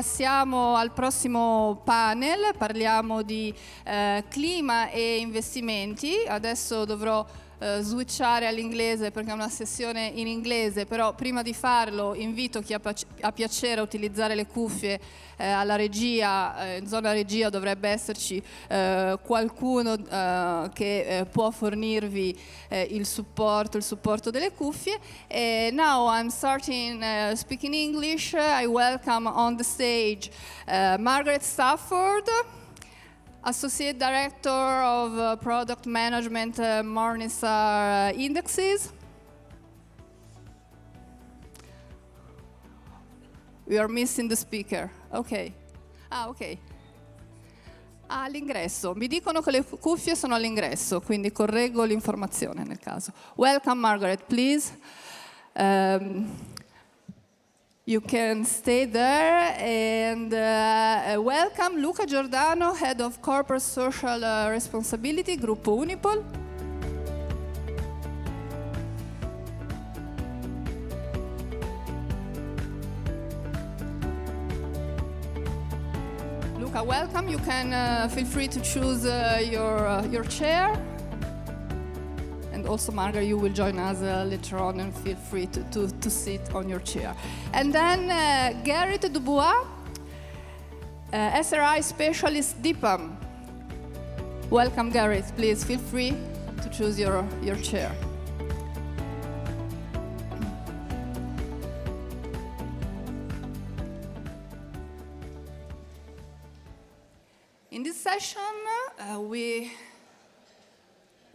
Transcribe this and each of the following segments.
Passiamo al prossimo panel, parliamo di clima e investimenti. Adesso dovrò switchare all'inglese perché è una sessione in inglese, però prima di farlo invito chi ha piacere a utilizzare le cuffie alla regia. In zona regia dovrebbe esserci qualcuno che può fornirvi il supporto delle cuffie. Now I'm starting speaking English. I welcome on the stage Margaret Stafford, Associate Director of Product Management, Morningstar Indexes. We are missing the speaker. Ok. Ok. All'ingresso. Mi dicono che le cuffie sono all'ingresso, quindi correggo l'informazione nel caso. Welcome, Margaret, please. You can stay there, and welcome Luca Giordano, Head of Corporate Social Responsibility, Gruppo Unipol. Luca, welcome. You can feel free to choose your chair. And also, Margaret, you will join us later on, and feel free to sit on your chair. And then Garrett Dubois, SRI Specialist DIPAM. Welcome, Garrett. Please feel free to choose your chair. In this session, we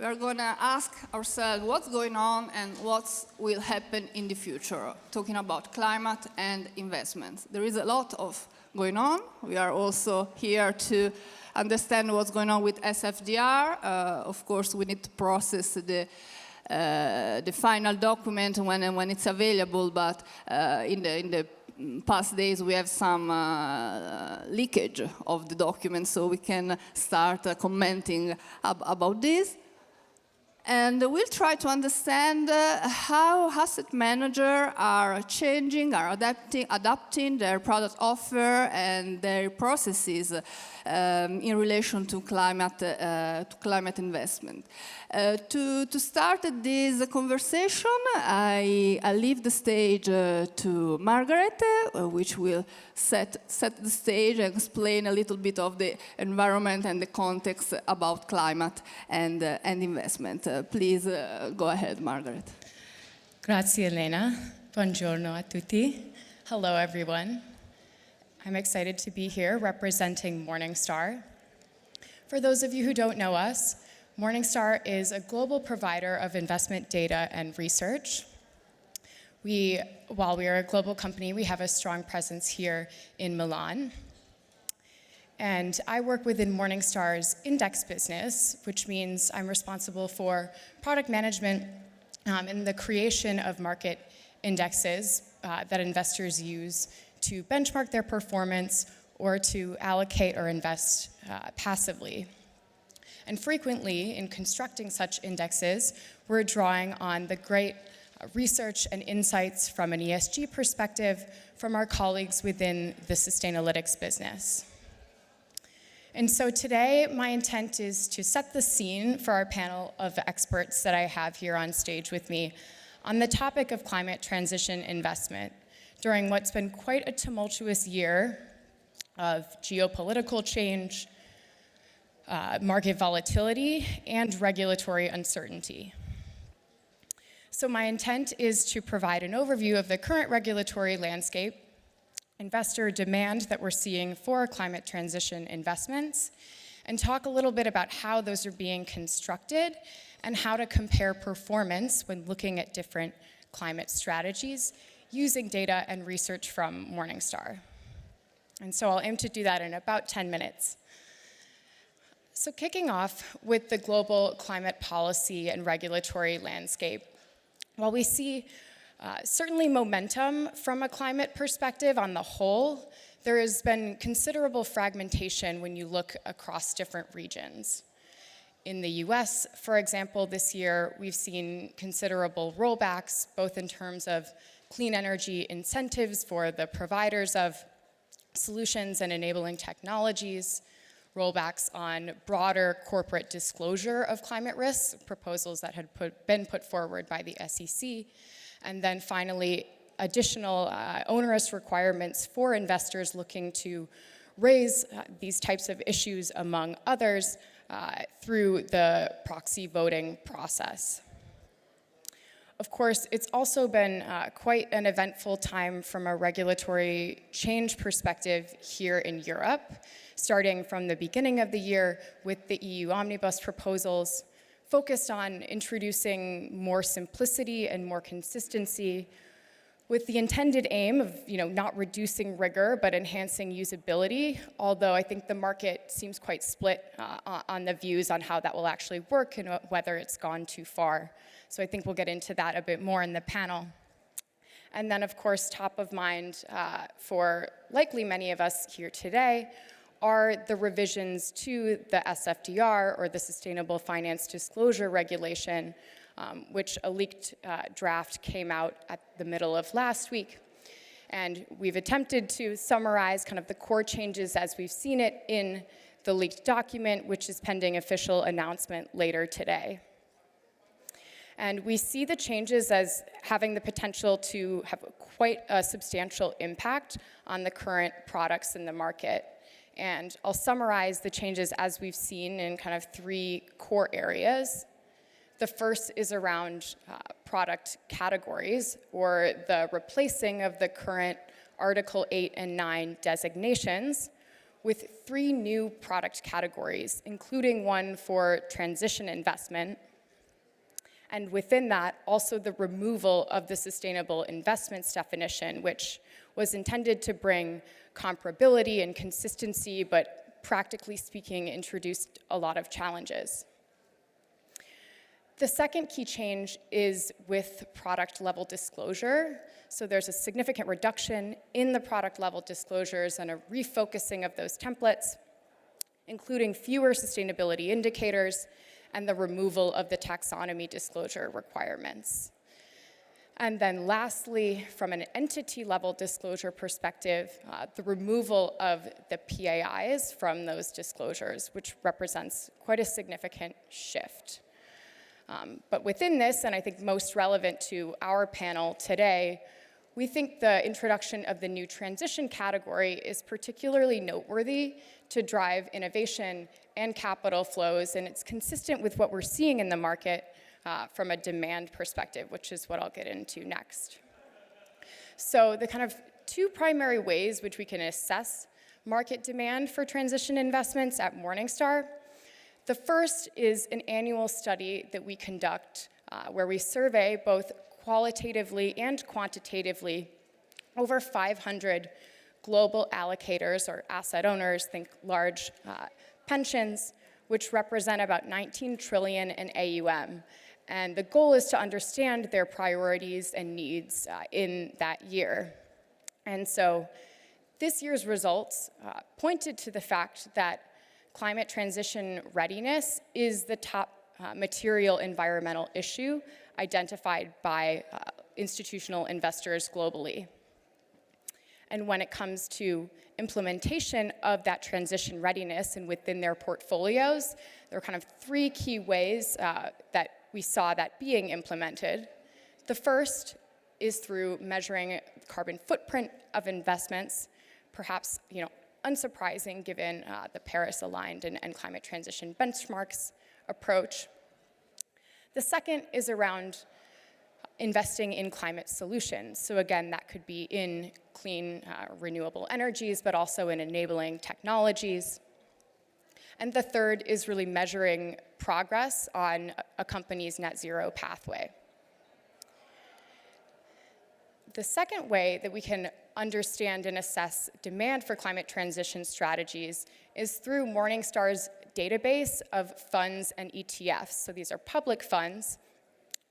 are going to ask ourselves what's going on and what will happen in the future, talking about climate and investments. There is a lot of going on. We are also here to understand what's going on with SFDR. Of course, we need to process the final document when it's available, but in the past days we have some leakage of the document, so we can start commenting about this. And we'll try to understand how asset managers are changing, are adapting their product offer and their processes in relation to climate investment. To start this conversation, I leave the stage to Margaret, which will set the stage and explain a little bit of the environment and the context about climate and investment. Please go ahead, Margaret. Grazie, Elena. Buongiorno a tutti. Hello, everyone. I'm excited to be here representing Morningstar. For those of you who don't know us, Morningstar is a global provider of investment data and research. While we are a global company, we have a strong presence here in Milan. And I work within Morningstar's index business, which means I'm responsible for product management and the creation of market indexes that investors use to benchmark their performance or to allocate or invest passively. And frequently, in constructing such indexes, we're drawing on the great research and insights from an ESG perspective from our colleagues within the Sustainalytics business. And so today, my intent is to set the scene for our panel of experts that I have here on stage with me on the topic of climate transition investment during what's been quite a tumultuous year of geopolitical change, market volatility, and regulatory uncertainty. So my intent is to provide an overview of the current regulatory landscape, investor demand that we're seeing for climate transition investments, and talk a little bit about how those are being constructed and how to compare performance when looking at different climate strategies using data and research from Morningstar. And so I'll aim to do that in about 10 minutes. So kicking off with the global climate policy and regulatory landscape, while we see certainly momentum from a climate perspective on the whole, there has been considerable fragmentation when you look across different regions. In the US, for example, this year, we've seen considerable rollbacks, both in terms of clean energy incentives for the providers of solutions and enabling technologies, rollbacks on broader corporate disclosure of climate risks, proposals that had been put forward by the SEC, and then finally, additional onerous requirements for investors looking to raise these types of issues, among others, through the proxy voting process. Of course, it's also been quite an eventful time from a regulatory change perspective here in Europe, starting from the beginning of the year with the EU omnibus proposals, focused on introducing more simplicity and more consistency, with the intended aim of not reducing rigor but enhancing usability, although I think the market seems quite split on the views on how that will actually work and whether it's gone too far. So I think we'll get into that a bit more in the panel. And then, of course, top of mind for likely many of us here today are the revisions to the SFDR, or the Sustainable Finance Disclosure Regulation, which a leaked draft came out at the middle of last week. And we've attempted to summarize kind of the core changes as we've seen it in the leaked document, which is pending official announcement later today. And we see the changes as having the potential to have quite a substantial impact on the current products in the market. And I'll summarize the changes as we've seen in kind of three core areas. The first is around product categories, or the replacing of the current Article 8 and 9 designations with 3 new product categories, including one for transition investment. And within that, also the removal of the sustainable investments definition, which was intended to bring comparability and consistency, but practically speaking, introduced a lot of challenges. The second key change is with product level disclosure. So there's a significant reduction in the product level disclosures and a refocusing of those templates, including fewer sustainability indicators and the removal of the taxonomy disclosure requirements. And then lastly, from an entity level disclosure perspective, the removal of the PAIs from those disclosures, which represents quite a significant shift. But within this, and I think most relevant to our panel today, we think the introduction of the new transition category is particularly noteworthy to drive innovation and capital flows, and it's consistent with what we're seeing in the market from a demand perspective, which is what I'll get into next. So the kind of 2 primary ways which we can assess market demand for transition investments at Morningstar. The first is an annual study that we conduct where we survey both qualitatively and quantitatively over 500 global allocators or asset owners, think large pensions, which represent about 19 trillion in AUM. And the goal is to understand their priorities and needs in that year. And so this year's results pointed to the fact that climate transition readiness is the top material environmental issue identified by institutional investors globally. And when it comes to implementation of that transition readiness and within their portfolios, there are kind of 3 key ways that we saw that being implemented. The first is through measuring carbon footprint of investments, perhaps unsurprising given the Paris-aligned and climate transition benchmarks approach. The second is around investing in climate solutions. So again, that could be in clean, renewable energies, but also in enabling technologies. And the third is really measuring progress on a company's net zero pathway. The second way that we can understand and assess demand for climate transition strategies is through Morningstar's database of funds and ETFs. So these are public funds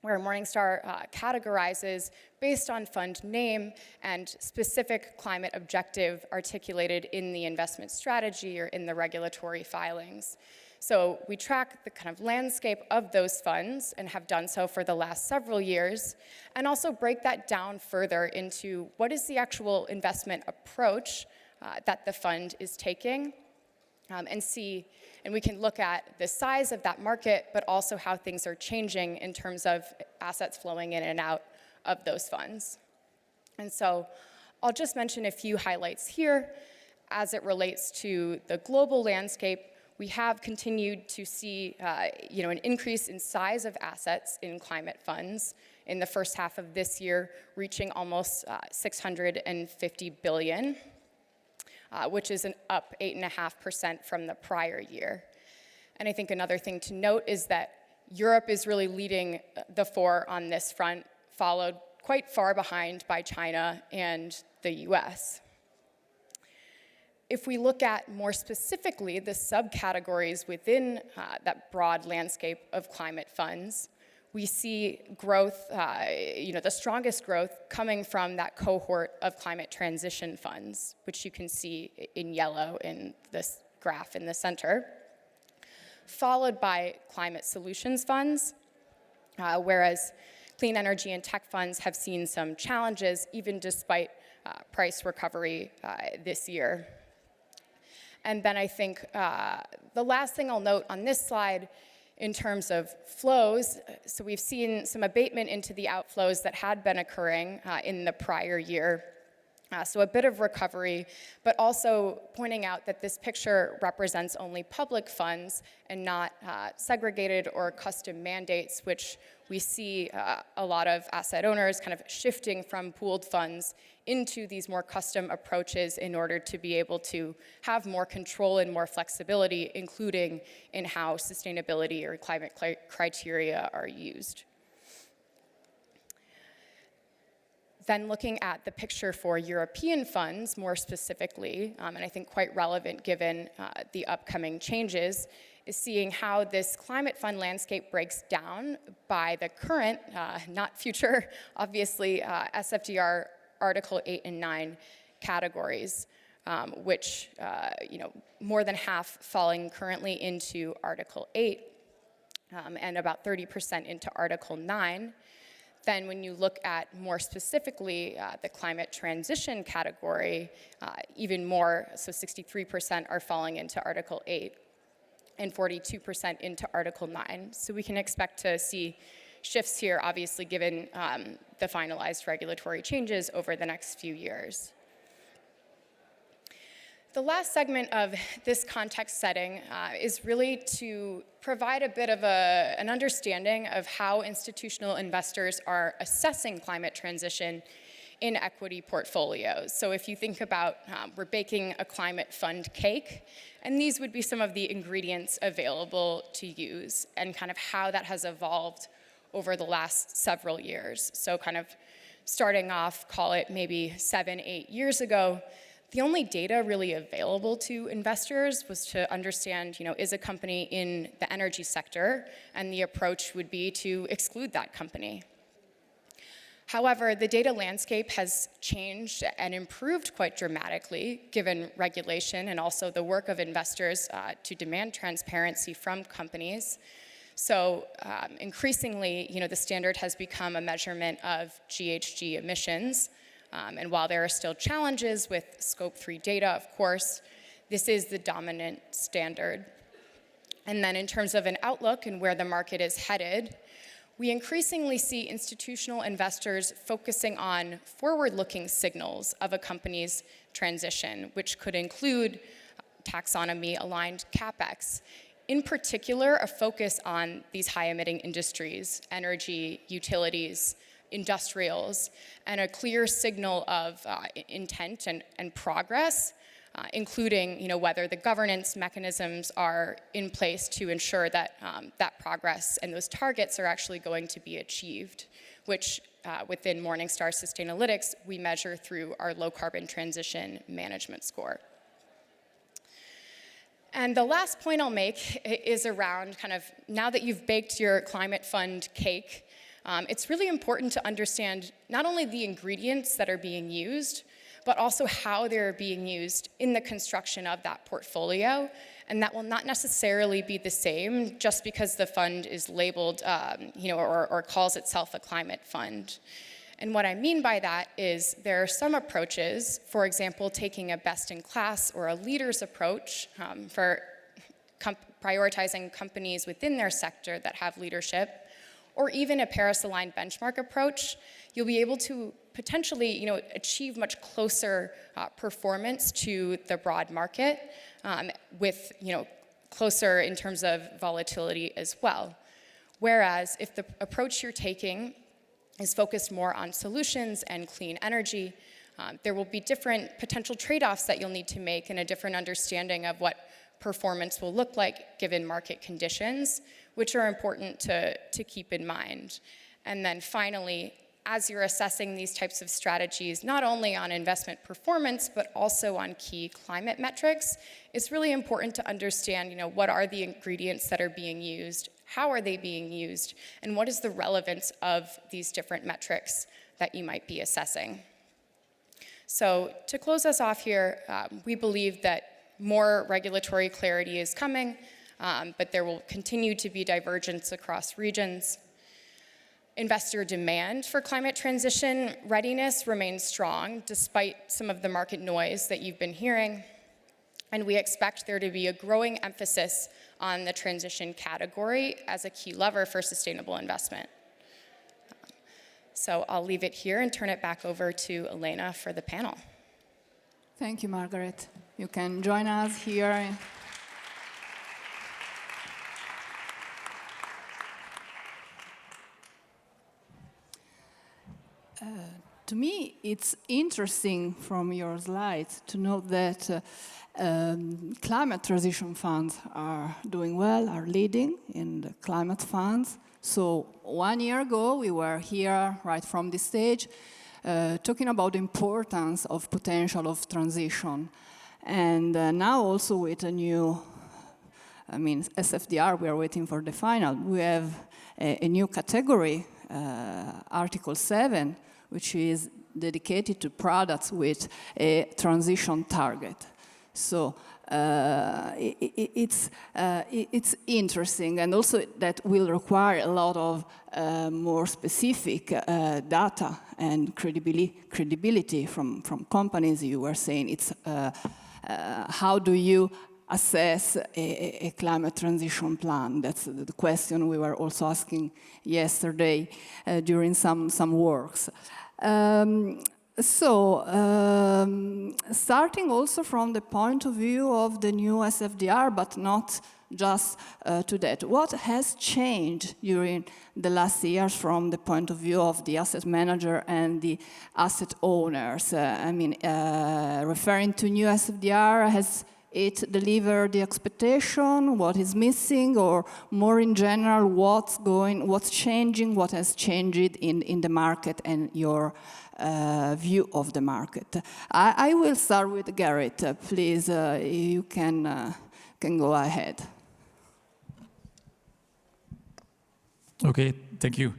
where Morningstar categorizes based on fund name and specific climate objective articulated in the investment strategy or in the regulatory filings. So we track the kind of landscape of those funds and have done so for the last several years, and also break that down further into what is the actual investment approach that the fund is taking, and we can look at the size of that market, but also how things are changing in terms of assets flowing in and out of those funds. And so I'll just mention a few highlights here. As it relates to the global landscape, we have continued to see an increase in size of assets in climate funds in the first half of this year, reaching almost 650 billion. Which is up 8.5% from the prior year. And I think another thing to note is that Europe is really leading the fore on this front, followed quite far behind by China and the US. If we look at more specifically the subcategories within that broad landscape of climate funds, we see growth, the strongest growth coming from that cohort of climate transition funds, which you can see in yellow in this graph in the center, followed by climate solutions funds, whereas clean energy and tech funds have seen some challenges, even despite price recovery this year. And then I think the last thing I'll note on this slide in terms of flows, so we've seen some abatement into the outflows that had been occurring in the prior year. So a bit of recovery, but also pointing out that this picture represents only public funds and not segregated or custom mandates, which we see a lot of asset owners kind of shifting from pooled funds into these more custom approaches in order to be able to have more control and more flexibility, including in how sustainability or climate criteria are used. Then looking at the picture for European funds more specifically, and I think quite relevant given the upcoming changes, is seeing how this climate fund landscape breaks down by the current, not future, obviously, SFDR Article 8 and 9 categories, which, more than half falling currently into Article 8, and about 30% into Article 9. Then when you look at more specifically the climate transition category, even more, so 63% are falling into Article 8 and 42% into Article 9. So we can expect to see shifts here, obviously, given the finalized regulatory changes over the next few years. The last segment of this context setting is really to provide a bit of an understanding of how institutional investors are assessing climate transition in equity portfolios. So if you think about, we're baking a climate fund cake, and these would be some of the ingredients available to use and kind of how that has evolved over the last several years. So kind of starting off, call it maybe 7-8 years ago, the only data really available to investors was to understand, is a company in the energy sector, and the approach would be to exclude that company. However, the data landscape has changed and improved quite dramatically given regulation and also the work of investors to demand transparency from companies. So increasingly, the standard has become a measurement of GHG emissions. And while there are still challenges with Scope 3 data, of course, this is the dominant standard. And then in terms of an outlook and where the market is headed, we increasingly see institutional investors focusing on forward-looking signals of a company's transition, which could include taxonomy-aligned CapEx. In particular, a focus on these high-emitting industries, energy, utilities, industrials, and a clear signal of intent and progress, including whether the governance mechanisms are in place to ensure that that progress and those targets are actually going to be achieved, which within Morningstar Sustainalytics, we measure through our low carbon transition management score. And the last point I'll make is around kind of, now that you've baked your climate fund cake, it's really important to understand not only the ingredients that are being used, but also how they're being used in the construction of that portfolio. And that will not necessarily be the same just because the fund is labeled, or calls itself a climate fund. And what I mean by that is there are some approaches, for example, taking a best-in-class or a leader's approach for prioritizing companies within their sector that have leadership, or even a Paris-aligned benchmark approach. You'll be able to potentially achieve much closer performance to the broad market with closer in terms of volatility as well. Whereas if the approach you're taking is focused more on solutions and clean energy, there will be different potential trade-offs that you'll need to make and a different understanding of what performance will look like given market conditions, which are important to keep in mind. And then finally, as you're assessing these types of strategies, not only on investment performance, but also on key climate metrics, it's really important to understand, what are the ingredients that are being used, how are they being used, and what is the relevance of these different metrics that you might be assessing. So to close us off here, we believe that more regulatory clarity is coming, but there will continue to be divergence across regions. Investor demand for climate transition readiness remains strong despite some of the market noise that you've been hearing. And we expect there to be a growing emphasis on the transition category as a key lever for sustainable investment. So I'll leave it here and turn it back over to Elena for the panel. Thank you, Margaret. You can join us here. To me, it's interesting from your slides to note that climate transition funds are doing well, are leading in the climate funds. So 1 year ago, we were here right from this stage talking about the importance of potential of transition. And now also with a new, SFDR, we are waiting for the final. We have a new category, Article 7, which is dedicated to products with a transition target. So it's interesting, and also that will require a lot of more specific data and credibility from companies. You were saying it's how do you assess a climate transition plan? That's the question we were also asking yesterday during some works. Starting also from the point of view of the new SFDR, but not just to that. What has changed during the last years from the point of view of the asset manager and the asset owners? Referring to new SFDR, has it delivered the expectation, what is missing, or more in general, what's changing, what has changed in the market and your view of the market? I will start with Garrett. Please, you can go ahead. Okay, thank you.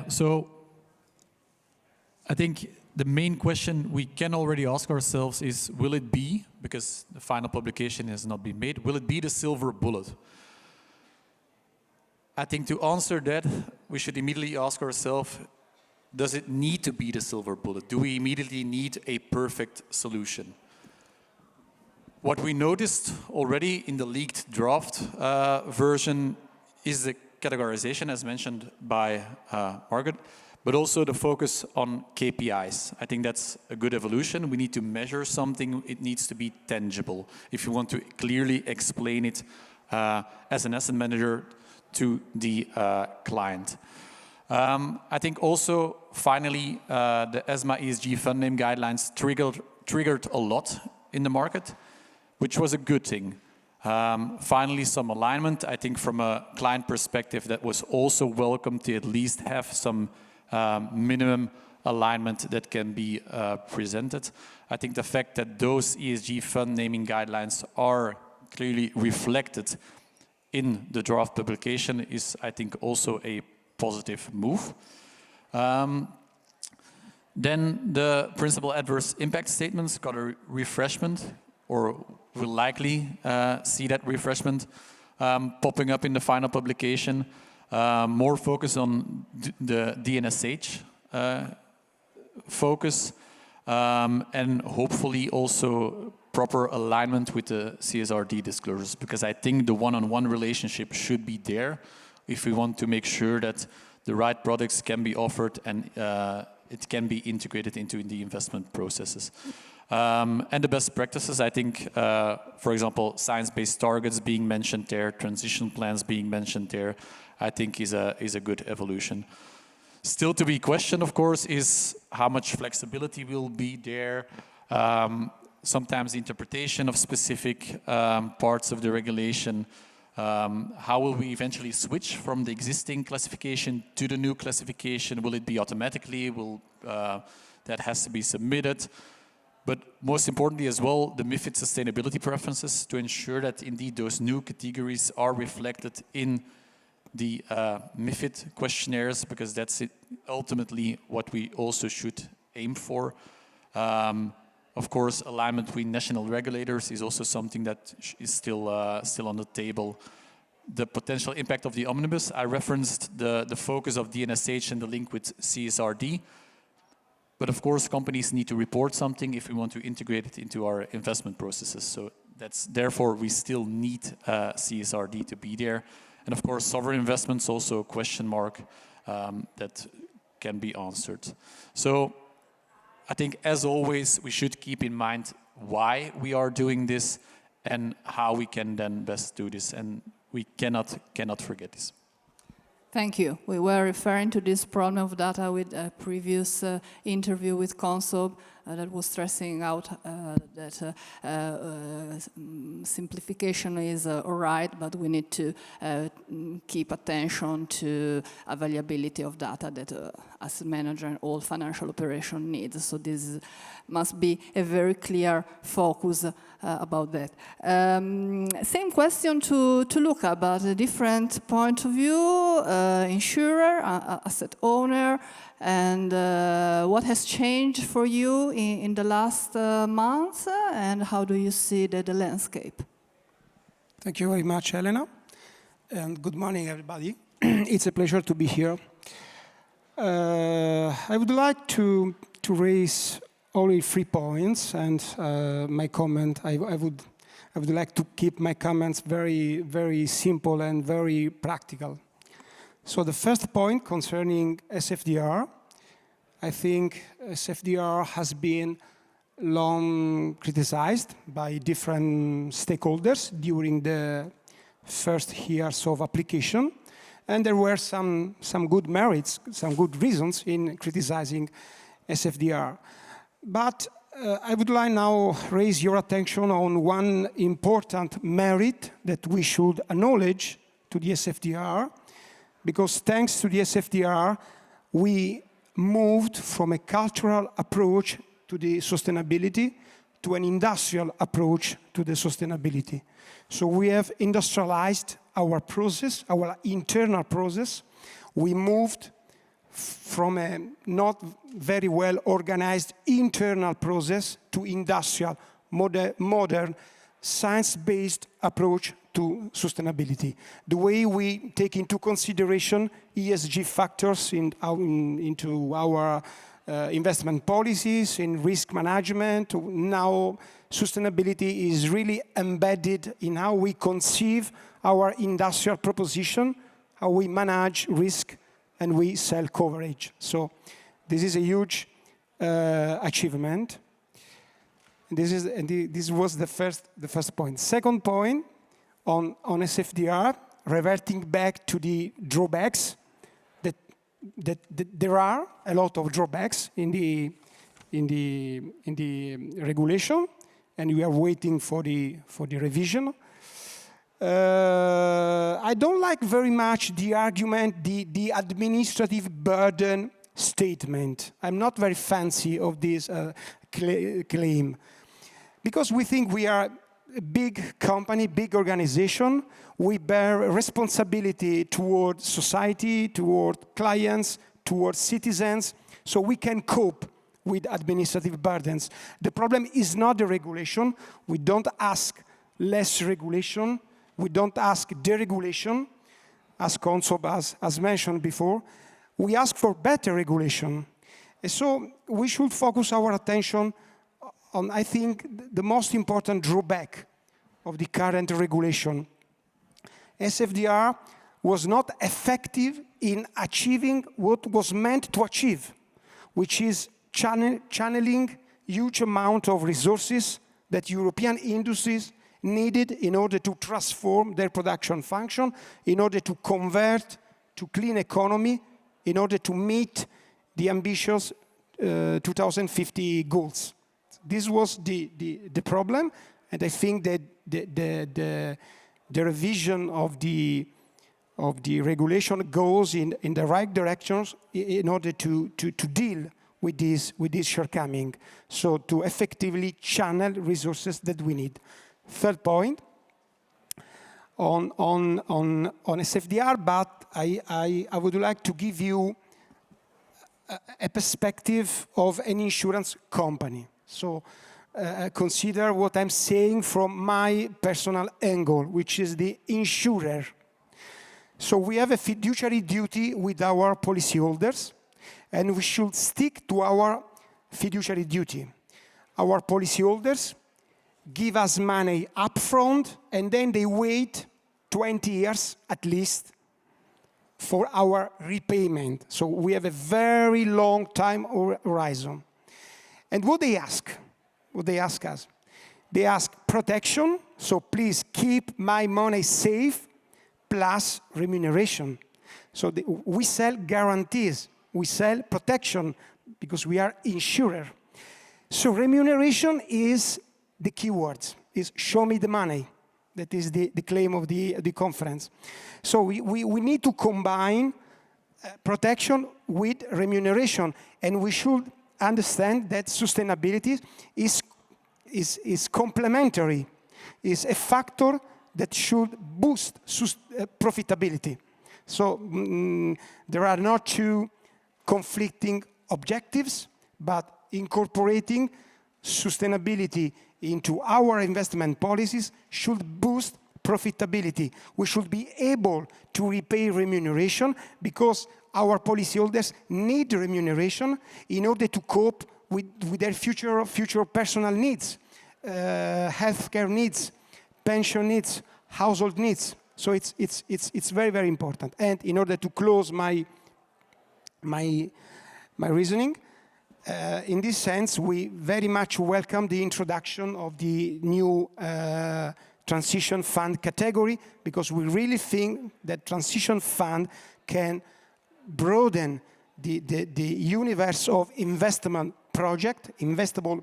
So I think the main question we can already ask ourselves is, will it be, because the final publication has not been made, will it be the silver bullet? I think to answer that, we should immediately ask ourselves, does it need to be the silver bullet? Do we immediately need a perfect solution? What we noticed already in the leaked draft version is the categorization, as mentioned by Margaret, but also the focus on KPIs. I think that's a good evolution. We need to measure something. It needs to be tangible if you want to clearly explain it as an asset manager to the client. I think also, finally, the ESMA ESG fund name guidelines triggered a lot in the market, which was a good thing. Finally, some alignment. I think from a client perspective, that was also welcome to at least have some minimum alignment that can be presented. I think the fact that those ESG fund naming guidelines are clearly reflected in the draft publication is, I think, also a positive move. Then the principal adverse impact statements got a refreshment, or will likely see that refreshment popping up in the final publication. More focus on the DNSH focus, and hopefully also proper alignment with the CSRD disclosures, because I think the one-on-one relationship should be there if we want to make sure that the right products can be offered and it can be integrated into the investment processes. And the best practices, I think, for example, science-based targets being mentioned there, transition plans being mentioned there, I think is a good evolution. Still to be questioned, of course, is how much flexibility will be there. Sometimes the interpretation of specific parts of the regulation. How will we eventually switch from the existing classification to the new classification? Will it be automatically? That has to be submitted? But most importantly as well, the MiFID sustainability preferences to ensure that indeed those new categories are reflected in the MiFID questionnaires, because that's ultimately what we also should aim for. Of course, alignment between national regulators is also something that is still on the table. The potential impact of the omnibus, I referenced the focus of DNSH and the link with CSRD. But of course, companies need to report something if we want to integrate it into our investment processes. So therefore, we still need CSRD to be there. And of course, sovereign investments, also a question mark that can be answered. So I think, as always, we should keep in mind why we are doing this and how we can then best do this. And we cannot forget this. Thank you. We were referring to this problem of data with a previous interview with Consob that was stressing out that simplification is all right, but we need to keep attention to availability of data that asset manager and all financial operation needs. So this must be a very clear focus about that. Same question to Luca, but a different point of view, insurer, asset owner, and what has changed for you in the last months, and how do you see the landscape? Thank you very much, Elena, and good morning, everybody. It's a pleasure to be here. I would like to raise only 3 points, and my comment, I would like to keep my comments very, very simple and very practical. So the first point concerning SFDR, I think SFDR has been long criticized by different stakeholders during the first years of application, and there were some good merits, some good reasons in criticizing SFDR. But I would like now raise your attention on one important merit that we should acknowledge to the SFDR, because thanks to the SFDR, we moved from a cultural approach to the sustainability to an industrial approach to the sustainability. So we have industrialized our process, our internal process. We moved from a not very well organized internal process to industrial, modern, science-based approach to sustainability. The way we take into consideration ESG factors into our investment policies, in risk management. Now, sustainability is really embedded in how we conceive our industrial proposition, how we manage risk, and we sell coverage. So this is a huge achievement. This was the first point. Second point on SFDR, reverting back to the drawbacks, that there are a lot of drawbacks in the regulation, and we are waiting for the revision. I don't like very much the argument, the administrative burden statement. I'm not very fancy of this claim, because we think we are a big company, big organization. We bear responsibility toward society, toward clients, toward citizens, so we can cope with administrative burdens. The problem is not the regulation. We don't ask less regulation. We don't ask deregulation, as Consob has mentioned before. We ask for better regulation. And so we should focus our attention on, I think, the most important drawback of the current regulation. SFDR was not effective in achieving what was meant to achieve, which is channeling huge amount of resources that European industries needed in order to transform their production function, in order to convert to clean economy, in order to meet the ambitious 2050 goals. This was the problem, and I think that the revision of the regulation goes in the right directions in order to deal with this shortcoming, so to effectively channel resources that we need. Third point on SFDR, but I would like to give you a perspective of an insurance company. So consider what I'm saying from my personal angle, which is the insurer. So we have a fiduciary duty with our policyholders, and we should stick to our fiduciary duty. Our policyholders give us money upfront, and then they wait 20 years at least for our repayment. So we have a very long time horizon. And what they ask us, they ask protection, so please keep my money safe, plus remuneration. So we sell guarantees, we sell protection, because we are insurer. So remuneration is the keyword, is show me the money. That is the claim of the conference. So we need to combine protection with remuneration, and we should understand that sustainability is complementary, is a factor that should boost profitability. So there are not two conflicting objectives, but incorporating sustainability into our investment policies should boost profitability. We should be able to repay remuneration because our policyholders need remuneration in order to cope with their future personal needs, healthcare needs, pension needs, household needs. So it's very, very important. And in order to close my reasoning, in this sense, we very much welcome the introduction of the new transition fund category, because we really think that transition fund can broaden the universe of investable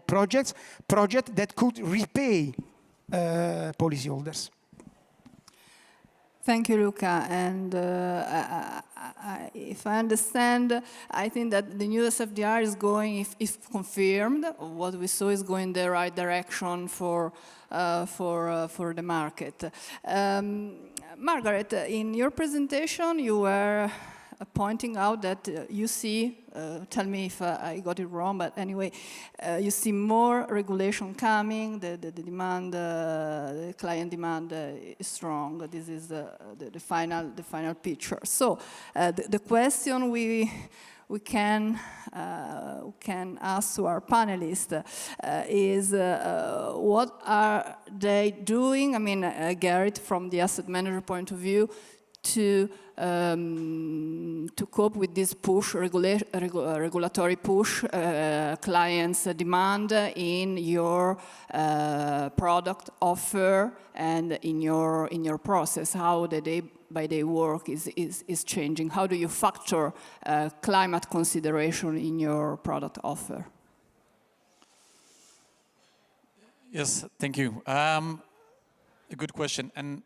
projects that could repay policyholders. Thank you, Luca. And if I understand, I think that the new SFDR is going, if confirmed, what we saw is going the right direction for the market. Margaret, in your presentation, you were pointing out that you see, tell me if I got it wrong, but anyway, you see more regulation coming, the demand, the client demand is strong. This is the final picture. So the question we can ask to our panelists is what are they doing? I mean, Garrett, from the asset manager point of view, to cope with this push, regulatory push, clients' demand in your product offer and in your process, how the day-by-day work is changing. How do you factor climate consideration in your product offer? Yes, thank you. A good question. And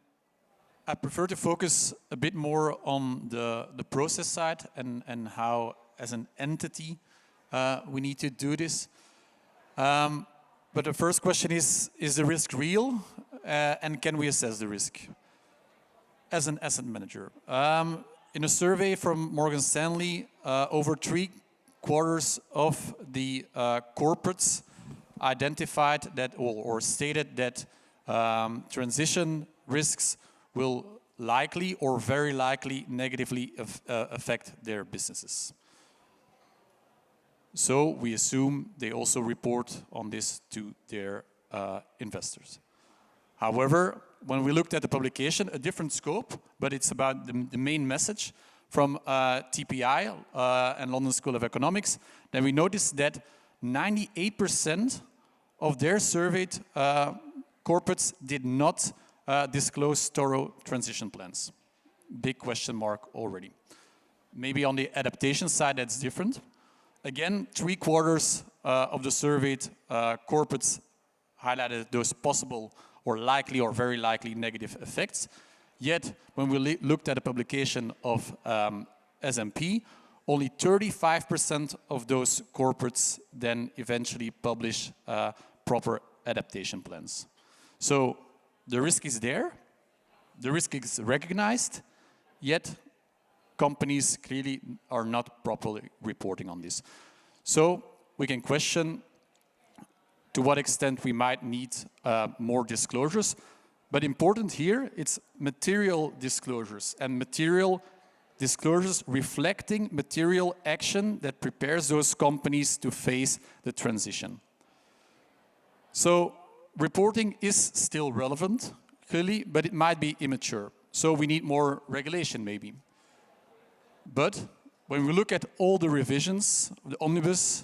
I prefer to focus a bit more on the process side and how, as an entity, we need to do this. But the first question is the risk real? And can we assess the risk as an asset manager? In a survey from Morgan Stanley, over 3/4 of the corporates identified that or stated that transition risks will likely or very likely negatively affect their businesses. So we assume they also report on this to their investors. However, when we looked at the publication, a different scope, but it's about the main message from TPI and London School of Economics, then we noticed that 98% of their surveyed corporates did not disclose thorough transition plans. Big question mark already. Maybe on the adaptation side, that's different. Again, 3/4 of the surveyed corporates highlighted those possible or likely or very likely negative effects. Yet, when we looked at a publication of S&P, only 35% of those corporates then eventually publish proper adaptation plans. So the risk is there, the risk is recognized, yet companies clearly are not properly reporting on this. So we can question to what extent we might need more disclosures. But important here, it's material disclosures, and material disclosures reflecting material action that prepares those companies to face the transition. So reporting is still relevant, clearly, but it might be immature. So we need more regulation, maybe. But when we look at all the revisions, the omnibus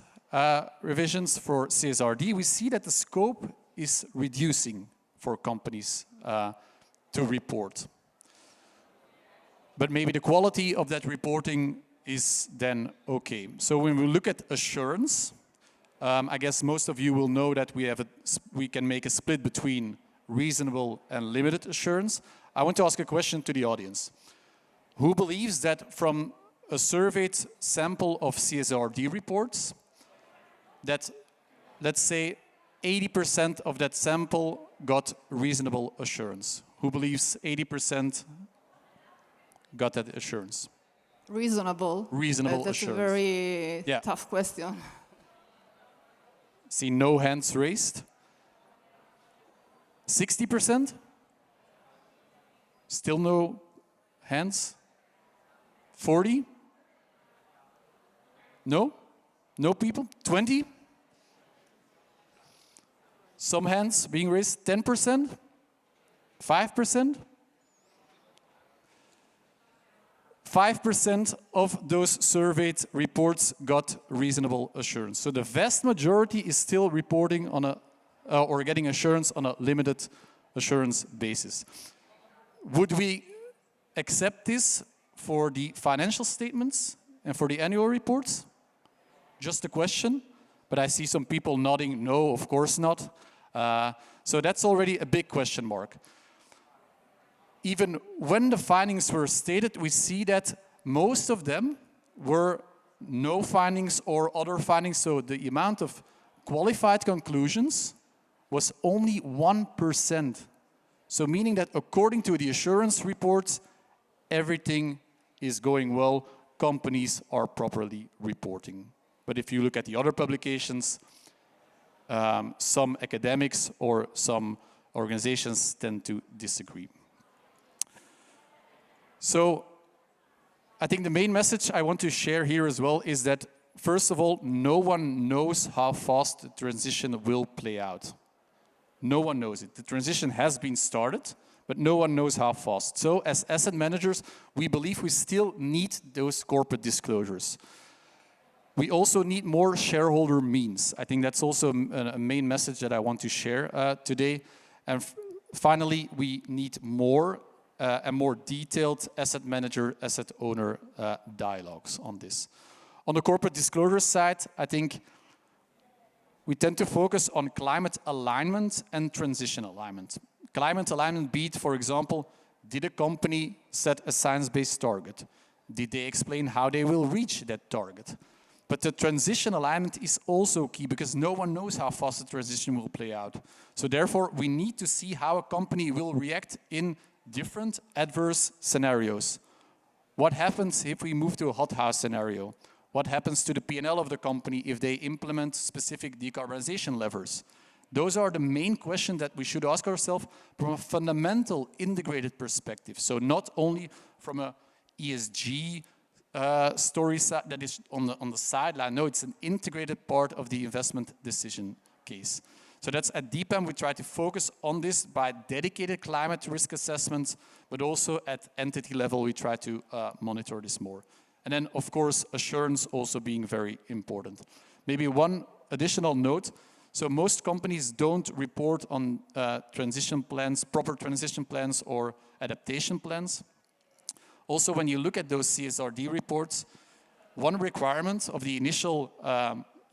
revisions for CSRD, we see that the scope is reducing for companies to report. But maybe the quality of that reporting is then okay. So when we look at assurance, I guess most of you will know that we can make a split between reasonable and limited assurance. I want to ask a question to the audience. Who believes that from a surveyed sample of CSRD reports, that, let's say, 80% of that sample got reasonable assurance? Who believes 80% got that assurance? Reasonable. Reasonable That's assurance. a very tough question. See no hands raised. 60%? Still no hands? 40? No? No people? 20? Some hands being raised? 10%? 5%? 5% of those surveyed reports got reasonable assurance. So the vast majority is still reporting on or getting assurance on a limited assurance basis. Would we accept this for the financial statements and for the annual reports? Just a question, but I see some people nodding, no, of course not. So that's already a big question mark. Even when the findings were stated, we see that most of them were no findings or other findings, so the amount of qualified conclusions was only 1%. So meaning that according to the assurance reports, everything is going well, companies are properly reporting. But if you look at the other publications, some academics or some organizations tend to disagree. So I think the main message I want to share here as well is that, first of all, no one knows how fast the transition will play out. No one knows it. The transition has been started, but no one knows how fast. So as asset managers, we believe we still need those corporate disclosures. We also need more shareholder means. I think that's also a main message that I want to share today. And finally, we need more and more detailed asset manager, asset owner dialogues on this. On the corporate disclosure side, I think we tend to focus on climate alignment and transition alignment. Climate alignment be it, for example, did a company set a science-based target? Did they explain how they will reach that target? But the transition alignment is also key because no one knows how fast the transition will play out. So therefore, we need to see how a company will react in different adverse scenarios. What happens if we move to a hothouse scenario? What happens to the P&L of the company if they implement specific decarbonization levers? Those are the main questions that we should ask ourselves from a fundamental integrated perspective. So not only from a ESG story that is on the sideline. No, it's an integrated part of the investment decision case. So that's at DPAM, we try to focus on this by dedicated climate risk assessments, but also at entity level, we try to monitor this more. And then, of course, assurance also being very important. Maybe one additional note. So most companies don't report on transition plans, proper transition plans or adaptation plans. Also, when you look at those CSRD reports, one requirement of the initial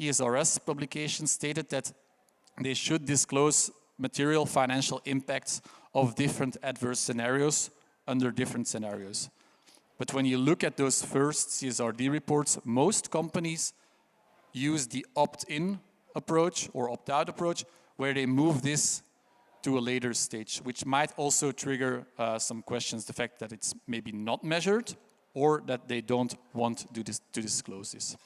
ESRS publication stated that they should disclose material financial impacts of different adverse scenarios under different scenarios. But when you look at those first CSRD reports, most companies use the opt-in approach or opt-out approach, where they move this to a later stage, which might also trigger some questions, the fact that it's maybe not measured or that they don't want to disclose this.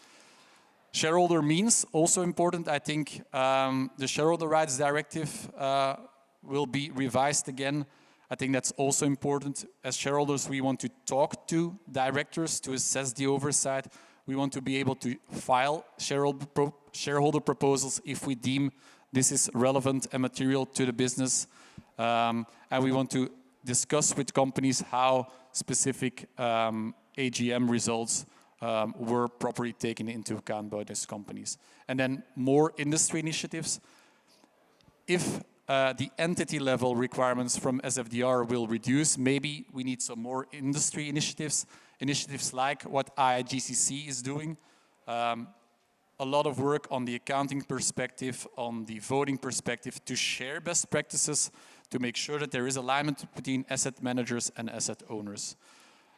Shareholder means also important. I think the Shareholder Rights Directive will be revised again. I think that's also important. As shareholders, we want to talk to directors to assess the oversight. We want to be able to file shareholder proposals if we deem this is relevant and material to the business. And we want to discuss with companies how specific AGM results were properly taken into account by these companies. And then more industry initiatives. If the entity level requirements from SFDR will reduce, maybe we need some more industry initiatives like what IIGCC is doing. A lot of work on the accounting perspective, on the voting perspective, to share best practices, to make sure that there is alignment between asset managers and asset owners.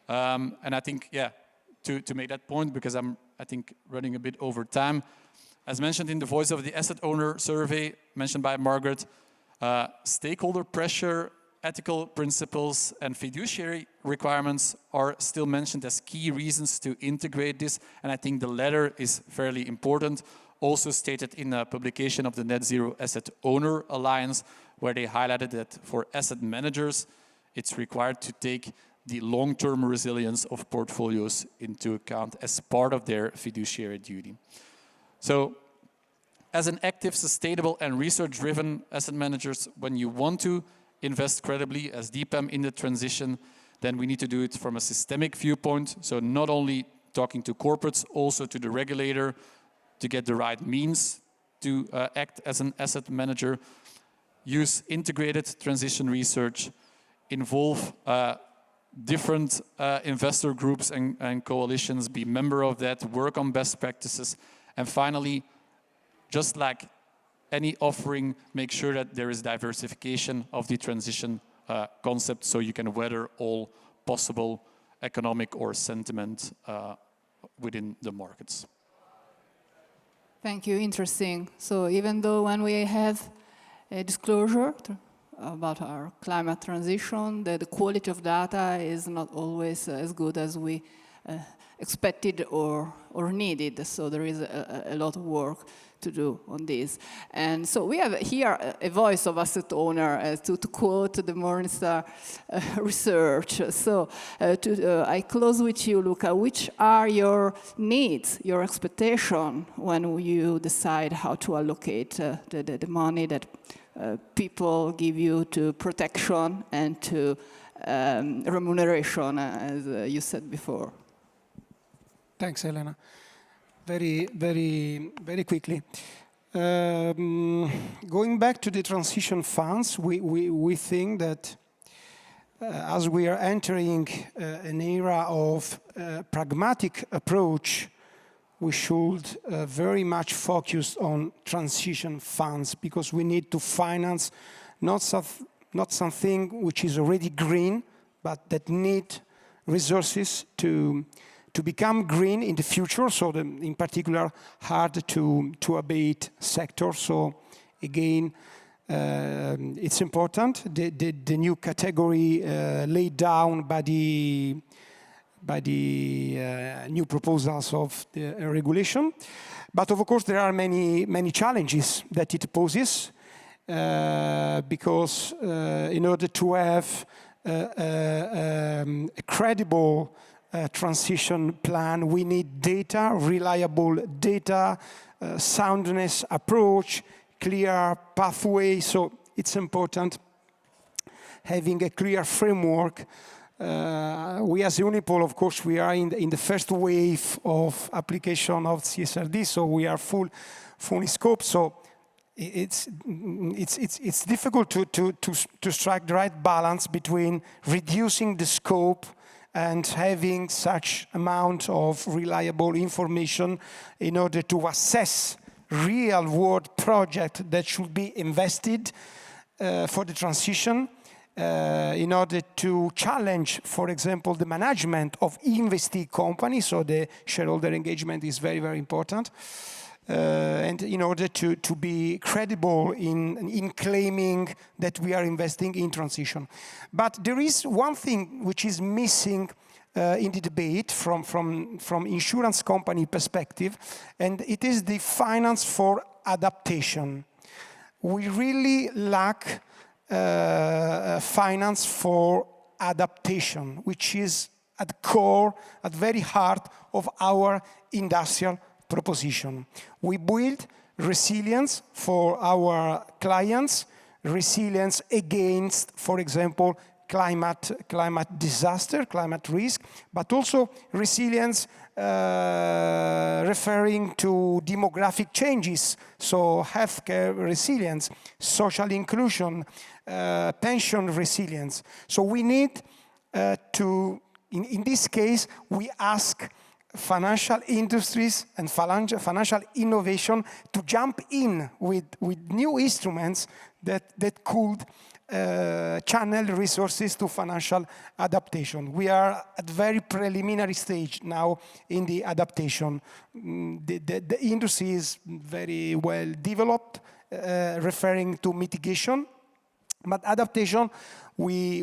And I think, yeah, to make that point, because I think running a bit over time, as mentioned in the Voice of the Asset Owner survey, mentioned by Margaret, stakeholder pressure, ethical principles, and fiduciary requirements are still mentioned as key reasons to integrate this, and I think the latter is fairly important. Also stated in a publication of the Net Zero Asset Owner Alliance, where they highlighted that for asset managers, it's required to take the long-term resilience of portfolios into account as part of their fiduciary duty. So, as an active, sustainable and research-driven asset managers, when you want to invest credibly as DPAM in the transition, then we need to do it from a systemic viewpoint. So not only talking to corporates, also to the regulator to get the right means to act as an asset manager, use integrated transition research, involve different investor groups and coalitions, be member of that, work on best practices, and finally, just like any offering, make sure that there is diversification of the transition concept so you can weather all possible economic or sentiment within the markets. Thank you, interesting. So even though when we have a disclosure about our climate transition, the quality of data is not always as good as we expected or needed. So there is a lot of work to do on this. And so we have here a voice of asset owner, to quote the Morningstar research. So I close with you, Luca. Which are your needs, your expectation when you decide how to allocate the money that people give you to protection and to remuneration, as you said before? Thanks, Elena. Very, very, very quickly. Going back to the transition funds, we think that as we are entering an era of pragmatic approach, we should very much focus on transition funds, because we need to finance not something which is already green, but that need resources to become green in the future, so in particular hard to abate sectors. So again, it's important, the new category laid down by the new proposals of the regulation. But of course there are many challenges that it poses, because in order to have a credible transition plan. We need data, reliable data, soundness approach, clear pathway. So it's important having a clear framework. We as Unipol, of course, we are in the first wave of application of CSRD, so we are full in scope. So it's difficult to strike the right balance between reducing the scope and having such amount of reliable information in order to assess real-world project that should be invested for the transition, in order to challenge, for example, the management of investee companies. So the shareholder engagement is very, very important. And in order to be credible in claiming that we are investing in transition. But there is one thing which is missing in the debate from insurance company perspective, and it is the finance for adaptation. We really lack finance for adaptation, which is at the core, at the very heart of our industrial proposition. We build resilience for our clients, resilience against, for example, climate disaster, climate risk, but also resilience referring to demographic changes, so healthcare resilience, social inclusion, pension resilience. So we need in this case, we ask financial industries and financial innovation to jump in with new instruments that could channel resources to financial adaptation. We are at very preliminary stage now in the adaptation. The industry is very well developed, referring to mitigation, but adaptation, we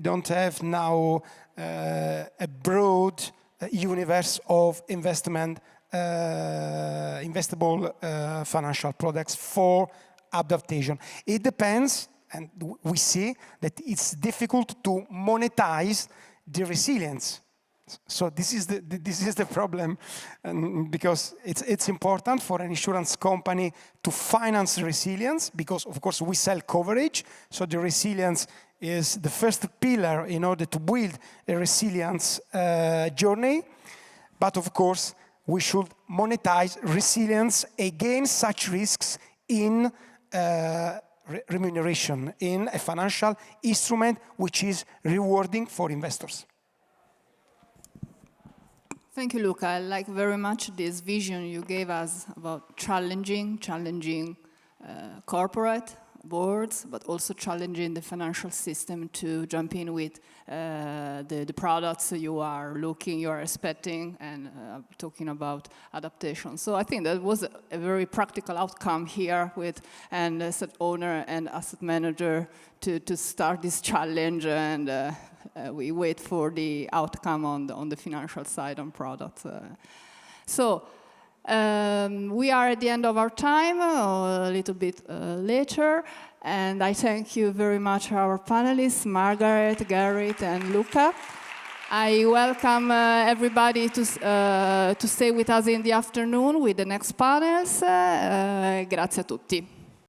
don't have now a broad universe of investable financial products for adaptation. It depends, and we see that it's difficult to monetize the resilience. So this is the problem, and because it's important for an insurance company to finance resilience, because of course we sell coverage, so the resilience is the first pillar in order to build a resilience journey. But of course we should monetize resilience against such risks in remuneration, in a financial instrument which is rewarding for investors. Thank you, Luca. I like very much this vision you gave us about challenging corporate boards, but also challenging the financial system to jump in with the products you are expecting, and talking about adaptation. So I think that was a very practical outcome here with an asset owner and asset manager to start this challenge, and we wait for the outcome on the financial side on products. We are at the end of our time, a little bit later, and I thank you very much, our panelists, Margaret, Garrett, and Luca. I welcome everybody to stay with us in the afternoon with the next panels. Grazie a tutti.